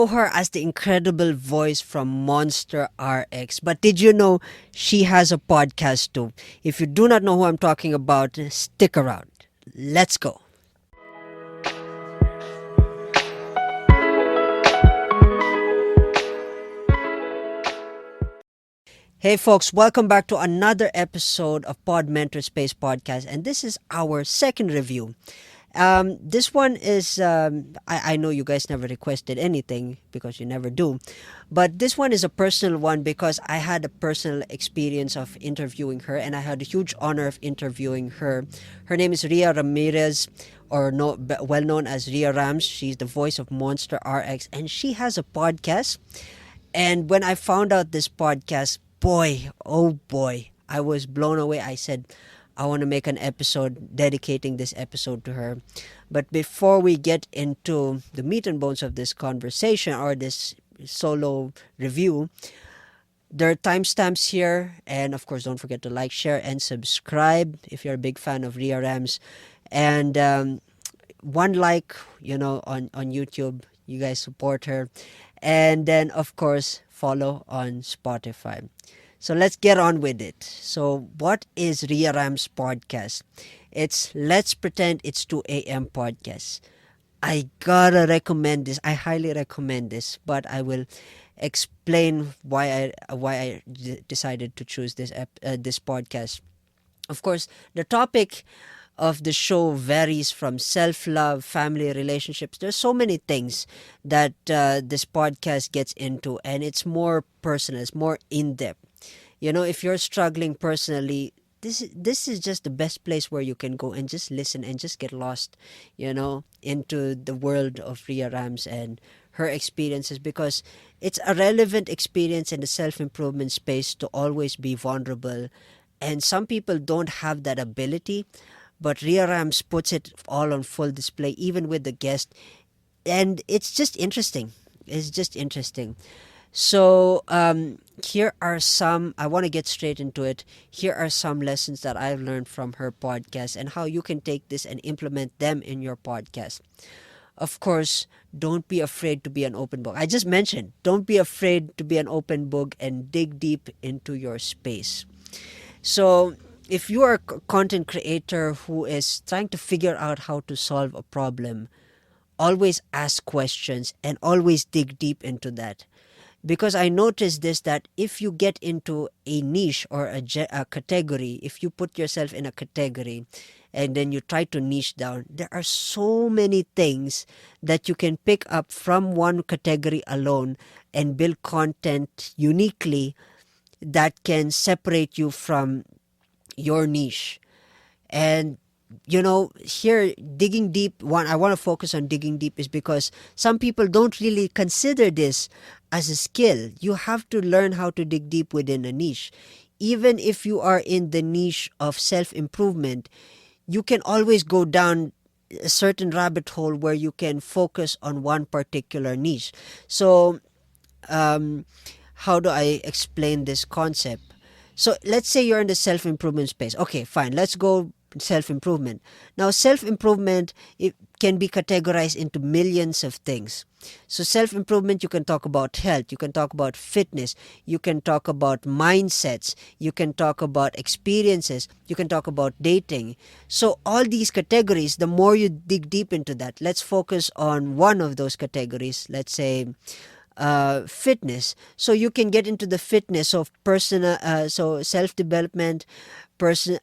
Her as the incredible voice from Monster RX. But did you know she has a podcast too? If you do not know who I'm talking about, stick around. Let's go. Hey folks, welcome back to another episode of Podmentorspace podcast, and this is our second review. This one is, I know you guys never requested anything because you never do, but this one is a personal one because I had a personal experience of interviewing her, and I had a huge honor of interviewing her. Her name is Ria Ramirez, or no, well known as Ria Ramz. She's the voice of Monster RX, and she has a podcast. And when I found out this podcast, boy, oh boy, I was blown away. I said, I want to make an episode dedicating this episode to her. But before we get into the meat and bones of this conversation or this solo review, there are timestamps here. And of course, don't forget to like, share, and subscribe if you're a big fan of Ria Ramz. And one like, on YouTube. You guys support her. And then, of course, follow on Spotify. So let's get on with it. So what is Ria Ram's podcast? It's Let's Pretend It's 2 a.m. podcast. I gotta recommend this. I highly recommend this, but I will explain why I decided to choose this podcast. Of course, the topic of the show varies from self-love, family relationships. There's so many things that this podcast gets into, and it's more personal, it's more in-depth. If you're struggling personally, this is just the best place where you can go and just listen and just get lost, into the world of Ria Ramz and her experiences, because it's a relevant experience in the self-improvement space to always be vulnerable. And some people don't have that ability, but Ria Ramz puts it all on full display, even with the guest. And it's just interesting. It's just interesting. So here are some, I want to get straight into it. Here are some lessons that I've learned from her podcast and how you can take this and implement them in your podcast. Of course, don't be afraid to be an open book. I just mentioned, don't be afraid to be an open book and dig deep into your space. So if you are a content creator who is trying to figure out how to solve a problem, always ask questions and always dig deep into that. Because I noticed this, that if you get into a niche or a category, if you put yourself in a category and then you try to niche down, there are so many things that you can pick up from one category alone and build content uniquely that can separate you from your niche. And here, digging deep, I want to focus on digging deep is because some people don't really consider this as a skill. You have to learn how to dig deep within a niche. Even if you are in the niche of self-improvement, you can always go down a certain rabbit hole where you can focus on one particular niche. So how do I explain this concept? So let's say you're in the self-improvement space. Okay, fine. Let's go self-improvement. Now, self-improvement, it can be categorized into millions of things. So self-improvement, you can talk about health, you can talk about fitness, you can talk about mindsets, you can talk about experiences, you can talk about dating. So all these categories, the more you dig deep into that, let's focus on one of those categories. Let's say fitness. So you can get into the fitness of personal, so self-development,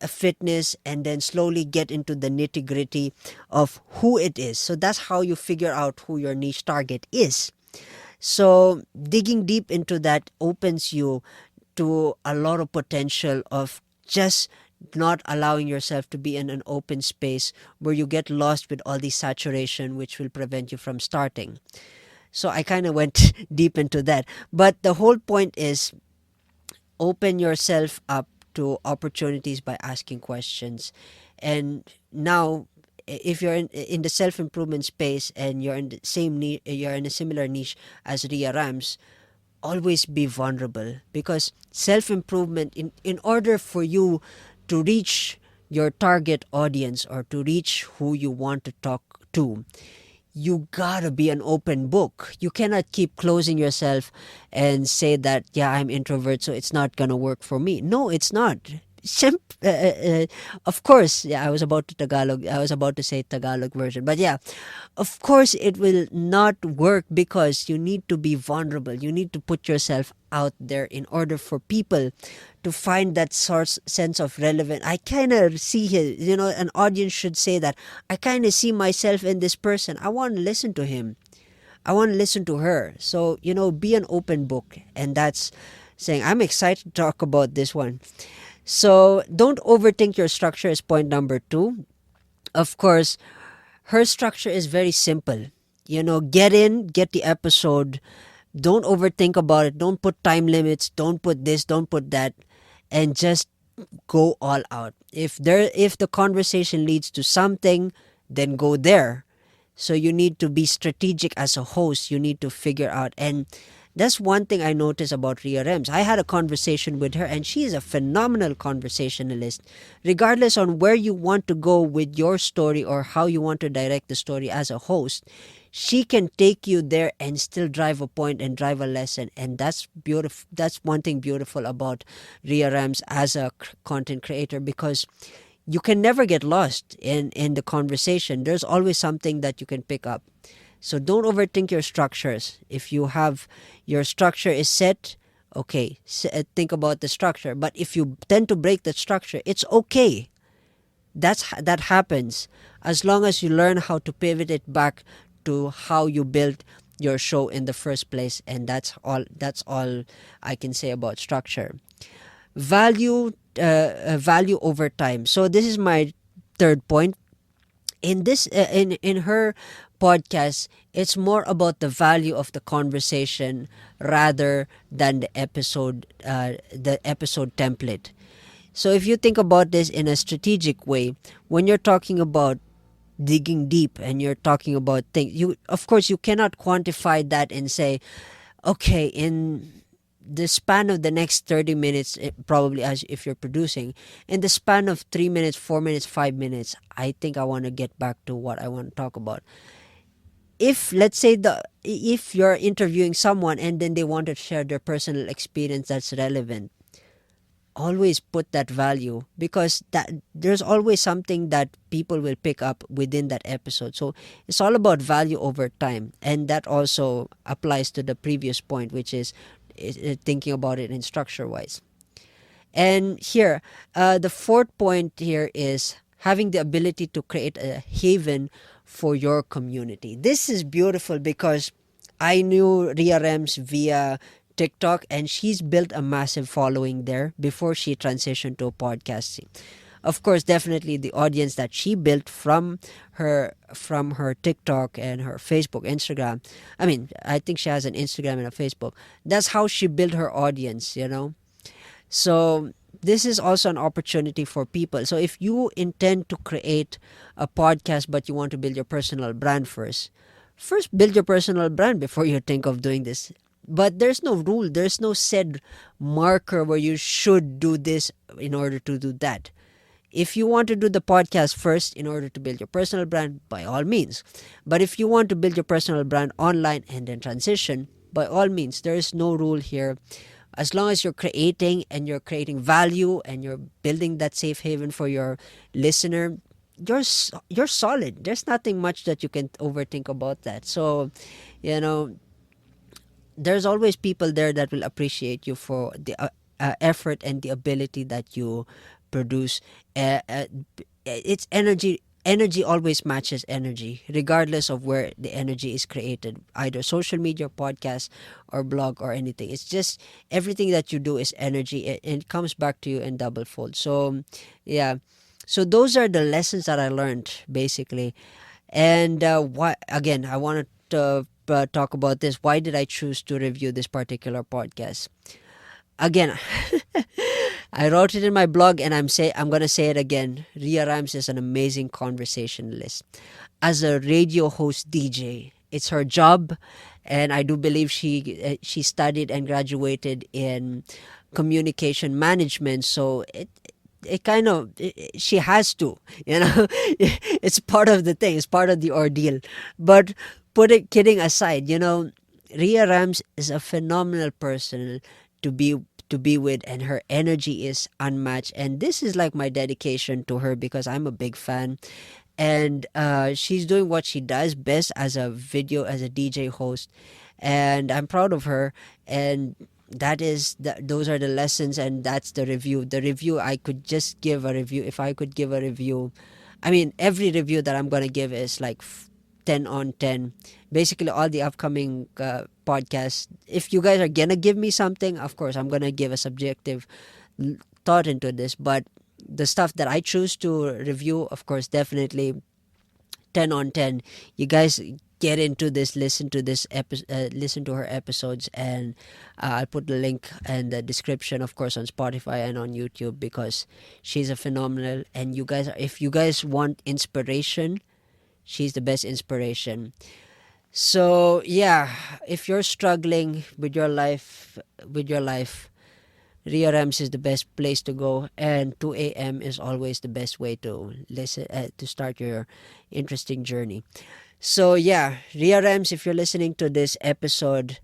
fitness, and then slowly get into the nitty-gritty of who it is. So that's how you figure out who your niche target is. So digging deep into that opens you to a lot of potential of just not allowing yourself to be in an open space where you get lost with all the saturation, which will prevent you from starting. So I kind of went deep into that. But the whole point is open yourself up to opportunities by asking questions. And now, if you're in the self-improvement space and you're in the same you're in a similar niche as Ria Ramz, always be vulnerable, because self-improvement, in order for you to reach your target audience or to reach who you want to talk to, you gotta be an open book. You cannot keep closing yourself and say that, yeah, I'm introvert, so it's not gonna work for me. No, it's not. Of course, yeah, I was about to say Tagalog version, but yeah, of course it will not work because you need to be vulnerable. You need to put yourself out there in order for people to find that source sense of relevance. I kind of see here, an audience should say that I kind of see myself in this person. I want to listen to him. I want to listen to her. So, be an open book. And that's saying I'm excited to talk about this one. So don't overthink your structure is point number 2. Of course, her structure is very simple. Get in, get the episode. Don't overthink about it. Don't put time limits. Don't put this, don't put that. And just go all out. If the conversation leads to something, then go there. So you need to be strategic as a host. You need to figure out. And that's one thing I noticed about Ria Ramz. I had a conversation with her, and she is a phenomenal conversationalist. Regardless on where you want to go with your story or how you want to direct the story as a host, she can take you there and still drive a point and drive a lesson. And that's beautiful. That's one thing beautiful about Ria Ramz as a content creator, because you can never get lost in the conversation. There's always something that you can pick up. So don't overthink your structures. If you have your structure is set, okay, think about the structure. But if you tend to break that structure, it's okay. That happens as long as you learn how to pivot it back to how you built your show in the first place. And that's all I can say about structure. Value over time. So this is my third point. In her podcast, it's more about the value of the conversation rather than the episode template. So if you think about this in a strategic way, when you're talking about digging deep and you're talking about things, of course you cannot quantify that and say, okay, in the span of the next 30 minutes, probably, as if you're producing, in the span of 3 minutes, 4 minutes, 5 minutes, I think I want to get back to what I want to talk about. If, let's say, if you're interviewing someone and then they want to share their personal experience that's relevant, always put that value, because that there's always something that people will pick up within that episode. So it's all about value over time, and that also applies to the previous point, which is thinking about it in structure wise. And here, the fourth point here is having the ability to create a haven for your community. This is beautiful because I knew Ria Ramz via TikTok, and she's built a massive following there before she transitioned to podcasting. Of course, definitely the audience that she built from her TikTok and her Facebook, Instagram. I mean, I think she has an Instagram and a Facebook. That's how she built her audience, So this is also an opportunity for people. So if you intend to create a podcast but you want to build your personal brand first build your personal brand before you think of doing this. But there's no rule. There's no said marker where you should do this in order to do that. If you want to do the podcast first in order to build your personal brand, by all means. But if you want to build your personal brand online and then transition, by all means. There is no rule here. As long as you're creating value and you're building that safe haven for your listener, you're solid. There's nothing much that you can overthink about that. So, there's always people there that will appreciate you for the effort and the ability that you produce. It's energy. Energy always matches energy, regardless of where the energy is created, either social media, podcast, or blog, or anything. It's just everything that you do is energy, and it comes back to you in double fold. So, yeah. So those are the lessons that I learned, basically. And what again, I wanted to talk about this. Why did I choose to review this particular podcast? Again, I wrote it in my blog, and I'm going to say it again. Ria Ramz is an amazing conversationalist. As a radio host DJ, it's her job, and I do believe she studied and graduated in communication management. So it kind of she has to, you know. It's part of the thing. It's part of the ordeal. But put it kidding aside, you know, Ria Rams is a phenomenal person to be with, and her energy is unmatched. And this is like my dedication to her because I'm a big fan. And she's doing what she does best as a DJ host, and I'm proud of her. And those are the lessons, and that's the review. I could just give a review. If I could give a review, I mean, every review that I'm gonna give is like 10 on 10. Basically, all the upcoming podcasts. If you guys are gonna give me something, of course, I'm gonna give a subjective thought into this. But the stuff that I choose to review, of course, definitely 10 on 10. You guys get into this, listen to her episodes, and I'll put the link in the description, of course, on Spotify and on YouTube, because she's a phenomenal. And if you guys want inspiration, she's the best inspiration. So yeah, if you're struggling with your life, Ria Ramz is the best place to go, and 2 a.m. is always the best way to listen to start your interesting journey. So yeah, Ria Ramz, if you're listening to this episode,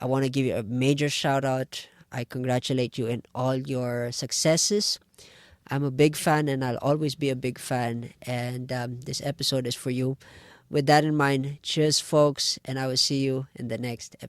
I want to give you a major shout out. I congratulate you in all your successes. I'm a big fan, and I'll always be a big fan. And this episode is for you. With that in mind, cheers, folks, and I will see you in the next episode.